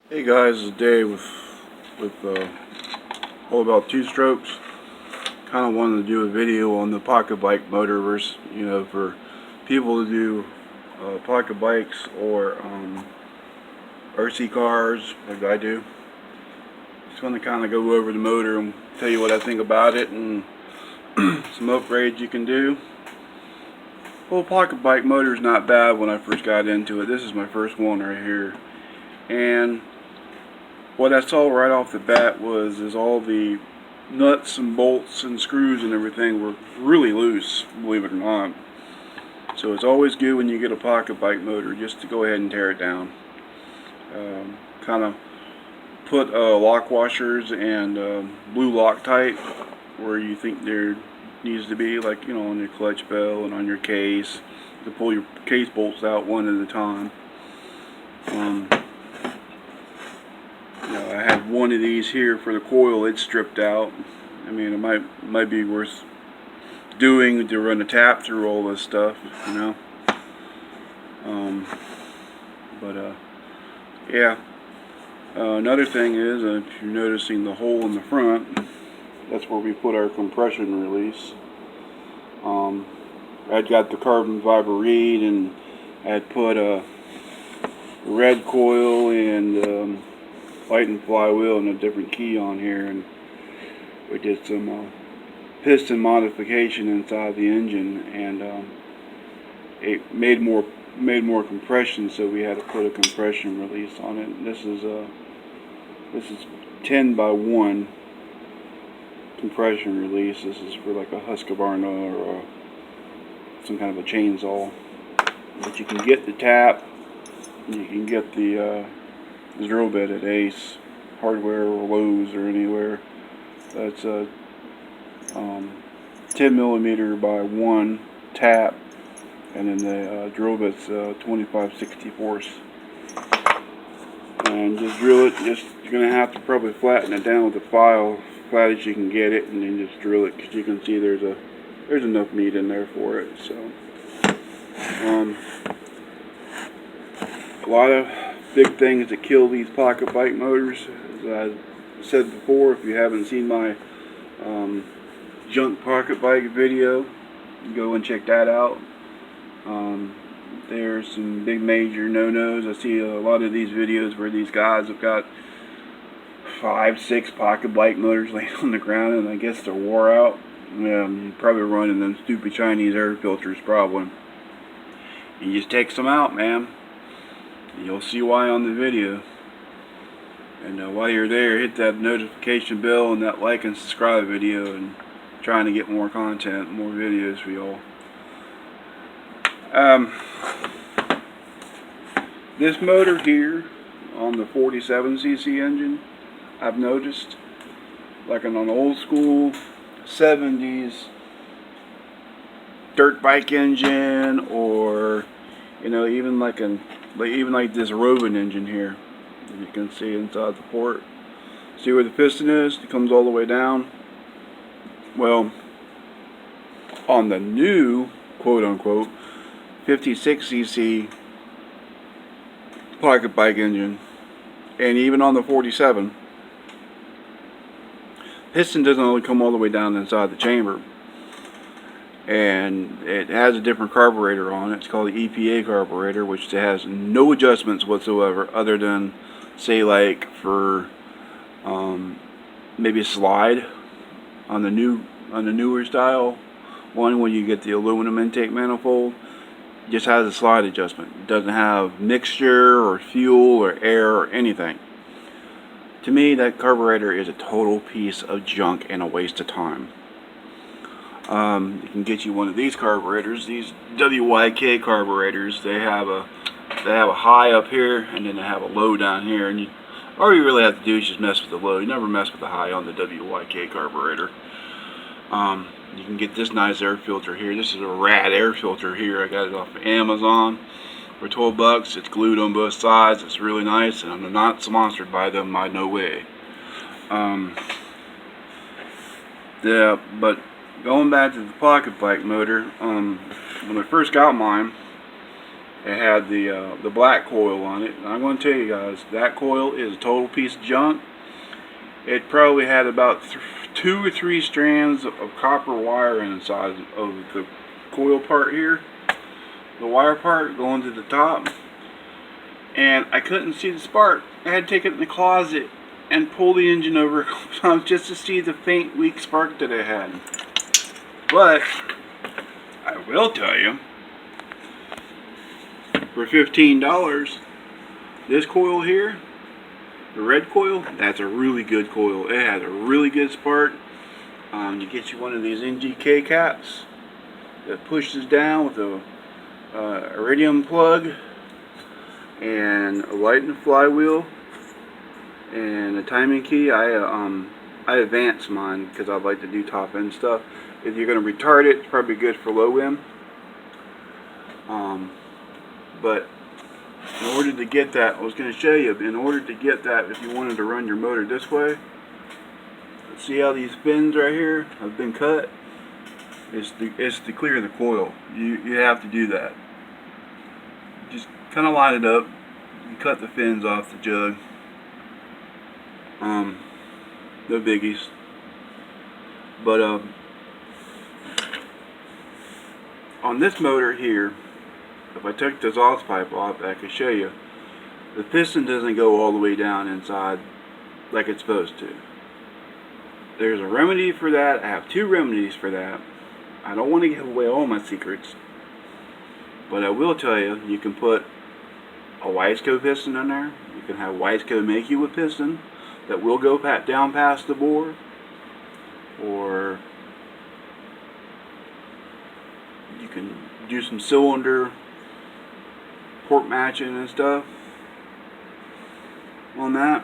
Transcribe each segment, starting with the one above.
Hey guys, it's Dave with all about two strokes. Kind of wanted to do a video on the pocket bike motor versus, for people to do pocket bikes or RC cars like I do. Just want to kind of go over the motor and tell you what I think about it and some upgrades you can do. Well, pocket bike motor is not bad when I first got into it. This is my first one right here, and what I saw right off the bat is all the nuts and bolts and screws and everything were really loose, believe it or not. So it's always good when you get a pocket bike motor just to go ahead and tear it down. Kind of put lock washers and blue Loctite where you think there needs to be, like on your clutch bell and on your case, to pull your case bolts out one at a time. I had one of these here for the coil. It's stripped out. I mean, it might be worth doing to run a tap through all this stuff, Yeah. Another thing is, if you're noticing the hole in the front, that's where we put our compression release. I'd got the carbon fiber reed, and I'd put a red coil and light and flywheel and a different key on here, and we did some piston modification inside the engine, and it made more compression, so we had to put a compression release on it. This is 10 by 1 compression release. This is for like a Husqvarna or some kind of a chainsaw. But you can get the tap, you can get the drill bit at Ace Hardware or Lowe's or anywhere. That's a 10mm by 1 tap, and then the drill bit's 25/64. And just drill it. You're gonna have to probably flatten it down with a file, flat as you can get it, and then just drill it, because you can see there's enough meat in there for it. So a lot of big things that kill these pocket bike motors. As I said before, if you haven't seen my junk pocket bike video, go and check that out. There's some big major no-nos. I see a lot of these videos where these guys have got 5-6 pocket bike motors laying on the ground, and I guess they're wore out. You're probably running them stupid Chinese air filters, probably. You just take some out, man. You'll see why on the video. And while you're there, hit that notification bell and that like and subscribe video, and trying to get more content, more videos for y'all. This motor here on the 47cc engine, I've noticed, like on an old school 70s dirt bike engine, or even like this Rovin engine here. You can see inside the port. See where the piston is? It comes all the way down. Well, on the new quote-unquote 56cc pocket bike engine, and even on the 47, piston doesn't only come all the way down inside the chamber, and it has a different carburetor on it. It's called the EPA carburetor, which has no adjustments whatsoever, other than, say, like for maybe a slide on the newer style one. When you get the aluminum intake manifold, it just has a slide adjustment. It doesn't have mixture or fuel or air or anything. To me, that carburetor is a total piece of junk and a waste of time. You can get you one of these carburetors, these WYK carburetors. They have a high up here, and then they have a low down here, and all you really have to do is just mess with the low. You never mess with the high on the WYK carburetor. You can get this nice air filter here. This is a rad air filter here. I got it off of Amazon for 12 bucks. It's glued on both sides. It's really nice, and I'm not sponsored by them, no way. Yeah, but going back to the pocket bike motor, when I first got mine, It had the black coil on it, and I'm going to tell you guys, that coil is a total piece of junk. It probably had about 2 or 3 strands of copper wire inside of the coil part here, the wire part going to the top, and I couldn't see the spark. I had to take it in the closet and pull the engine over a couple times just to see the faint, weak spark that it had. But I will tell you, for $15, this coil here, the red coil, that's a really good coil. It has a really good spark. You get you one of these NGK caps that pushes down with a iridium plug and a light and flywheel and a timing key. I advance mine because I like to do top end stuff. If you're going to retard it, it's probably good for low end. But in order to get that, I was going to show you, in order to get that, if you wanted to run your motor this way, see how these fins right here have been cut? It's to clear the coil. You have to do that. Just kind of line it up. You cut the fins off the jug. No biggies. But on this motor here, if I took the exhaust pipe off, I could show you, the piston doesn't go all the way down inside like it's supposed to. There's a remedy for that. I have 2 remedies for that. I don't want to give away all my secrets, but I will tell you, you can put a Wiseco piston in there. You can have Wiseco make you a piston that will go down past the bore, or you can do some cylinder port matching and stuff on that.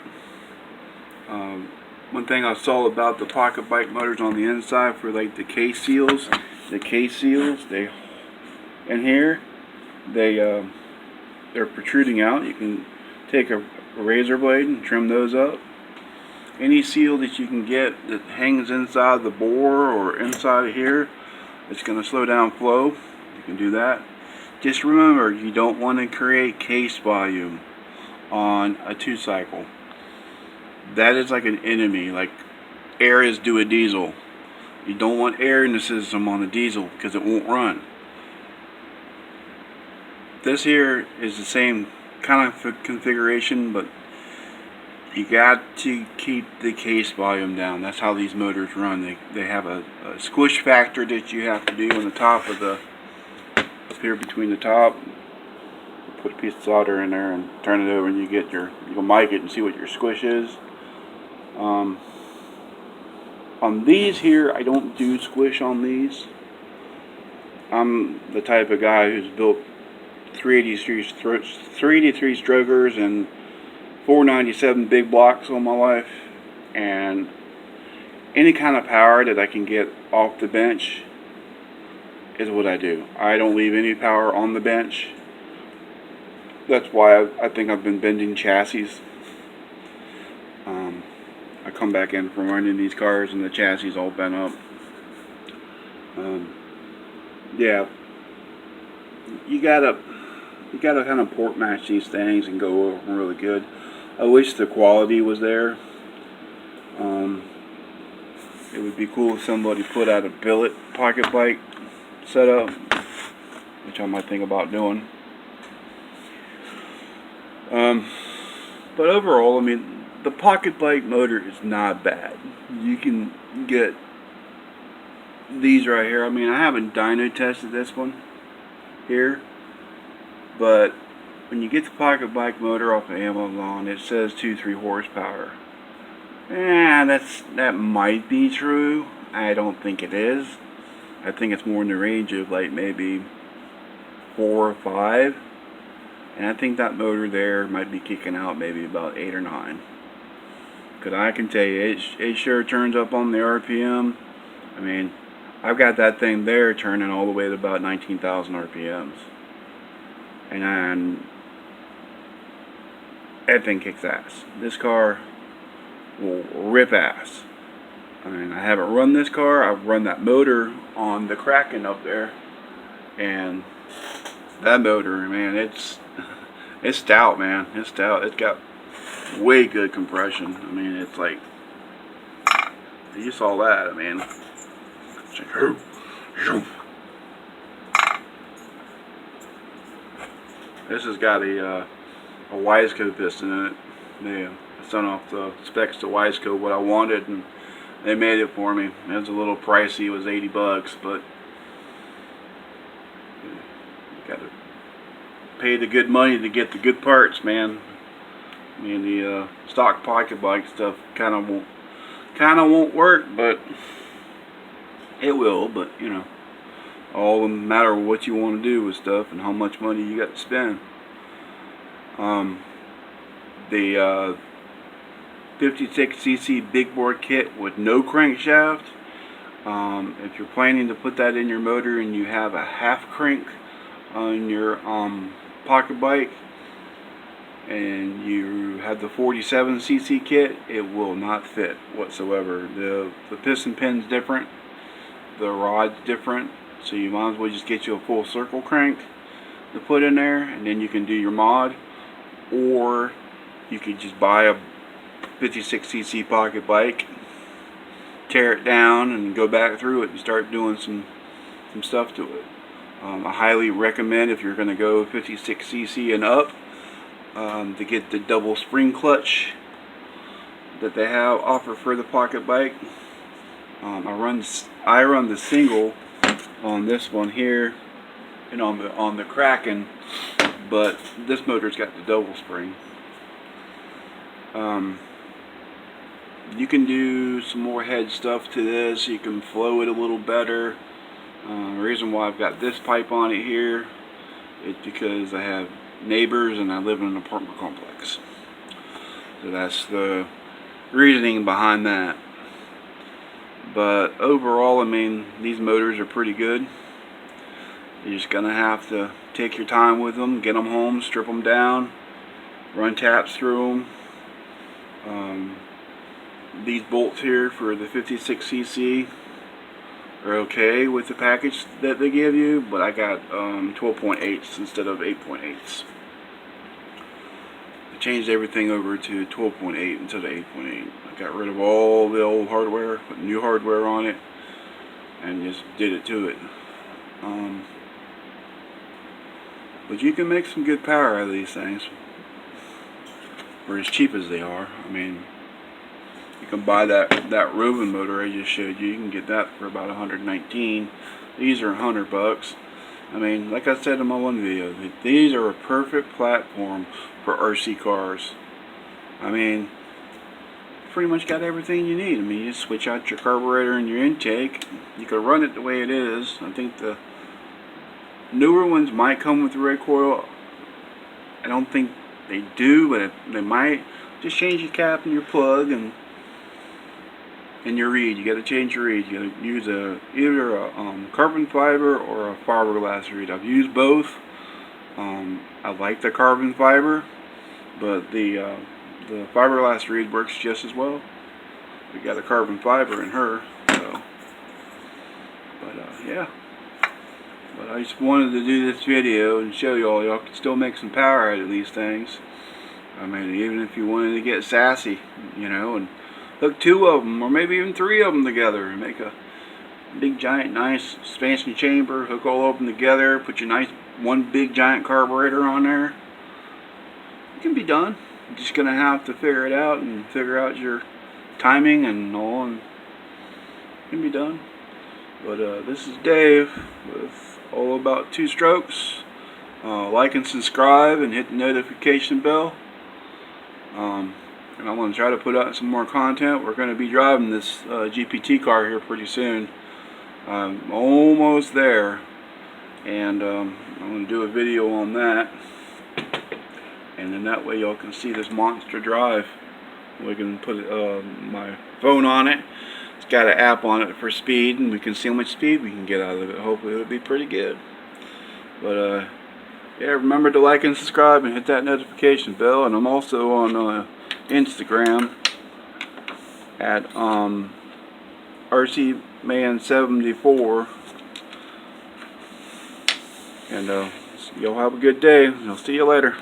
One thing I saw about the pocket bike motors on the inside for like the case seals, they in here, they're protruding out. You can take a razor blade and trim those up. Any seal that you can get that hangs inside the bore or inside of here, it's going to slow down flow. You can do that. Just remember, you don't want to create case volume on a 2-cycle. That is like an enemy, like air is to a diesel. You don't want air in the system on a diesel because it won't run. This here is the same kind of configuration, but you got to keep the case volume down. That's how these motors run. They have a squish factor that you have to do on the top of the, up here between the top. You put a piece of solder in there and turn it over, and you get your, you can mic it and see what your squish is. On these here, I don't do squish on these. I'm the type of guy who's built 383 strokers and 497 big blocks all my life, and any kind of power that I can get off the bench is what I do. I don't leave any power on the bench. That's why I think I've been bending chassis. I come back in from running these cars and the chassis all bent up. Yeah, you gotta kind of port match these things and go over them really good. I wish the quality was there. It would be cool if somebody put out a billet pocket bike setup, which I might think about doing. But overall, I mean, the pocket bike motor is not bad. You can get these right here. I mean, I haven't dyno tested this one here, but when you get the pocket bike motor off of Amazon, it says 2-3 horsepower. That might be true. I don't think it is. I think it's more in the range of like maybe 4 or 5. And I think that motor there might be kicking out maybe about 8 or 9. Because I can tell you, it sure turns up on the RPM. I mean, I've got that thing there turning all the way to about 19,000 RPMs. And that thing kicks ass. This car will rip ass. I mean, I haven't run this car. I've run that motor on the Kraken up there, and that motor, man, it's stout, man. It's stout. It's got way good compression. I mean, it's like, you saw that. I mean, it's like, this has got a Wiseco piston in it. They sent off the specs to Wiseco what I wanted, and they made it for me. It was a little pricey. It was 80 bucks, but you gotta pay the good money to get the good parts, man. I mean, the stock pocket bike stuff kind of won't work, but it will. But you know, all in matter of what you want to do with stuff and how much money you got to spend. The 56cc big bore kit with no crankshaft. If you're planning to put that in your motor and you have a half crank on your pocket bike and you have the 47cc kit, it will not fit whatsoever. The piston pin's different, the rod's different, so you might as well just get you a full circle crank to put in there, and then you can do your mod. Or you could just buy a 56cc pocket bike, tear it down and go back through it and start doing some stuff to it. I highly recommend, if you're going to go 56cc and up, to get the double spring clutch that they have offered for the pocket bike. I run the single on this one here and on the Kraken, but this motor's got the double spring. You can do some more head stuff to this. You can flow it a little better. The reason why I've got this pipe on it here is because I have neighbors and I live in an apartment complex. So that's the reasoning behind that. But overall, I mean, these motors are pretty good. You're just gonna have to take your time with them, get them home, strip them down, run taps through them. These bolts here for the 56cc are okay with the package that they give you, but I got 12.8s instead of 8.8s. I changed everything over to 12.8 instead of 8.8. I got rid of all the old hardware, put new hardware on it, and just did it to it. But you can make some good power out of these things for as cheap as they are. I mean, you can buy that Roven motor I just showed you. You can get that for about 119. These are 100 bucks. I mean, like I said in my one video, these are a perfect platform for RC cars. I mean, pretty much got everything you need. I mean, you switch out your carburetor and your intake. You can run it the way it is. I think the newer ones might come with the red coil. I don't think they do, but they might. Just change your cap and your plug and your reed. You got to change your reed. You got to use either a carbon fiber or a fiberglass reed. I've used both. I like the carbon fiber, but the fiberglass reed works just as well. We got a carbon fiber in her, so. But yeah. But I just wanted to do this video and show y'all can still make some power out of these things. I mean, even if you wanted to get sassy, you know, and hook two of them or maybe even three of them together and make a big giant nice expansion chamber, hook all of them together, put your nice one big giant carburetor on there. It can be done. You're just gonna have to figure it out and figure out your timing and all, and it can be done. But this is Dave with All About Two Strokes. Like and subscribe and hit the notification bell. And I'm going to try to put out some more content. We're going to be driving this GPT car here pretty soon. I'm almost there, and I'm going to do a video on that, and then that way y'all can see this monster drive. We can put my phone on it. It's got an app on it for speed, and we can see how much speed we can get out of it. Hopefully it'll be pretty good. But yeah, remember to like and subscribe and hit that notification bell. And I'm also on Instagram at RCman74, and y'all have a good day. I'll see you later.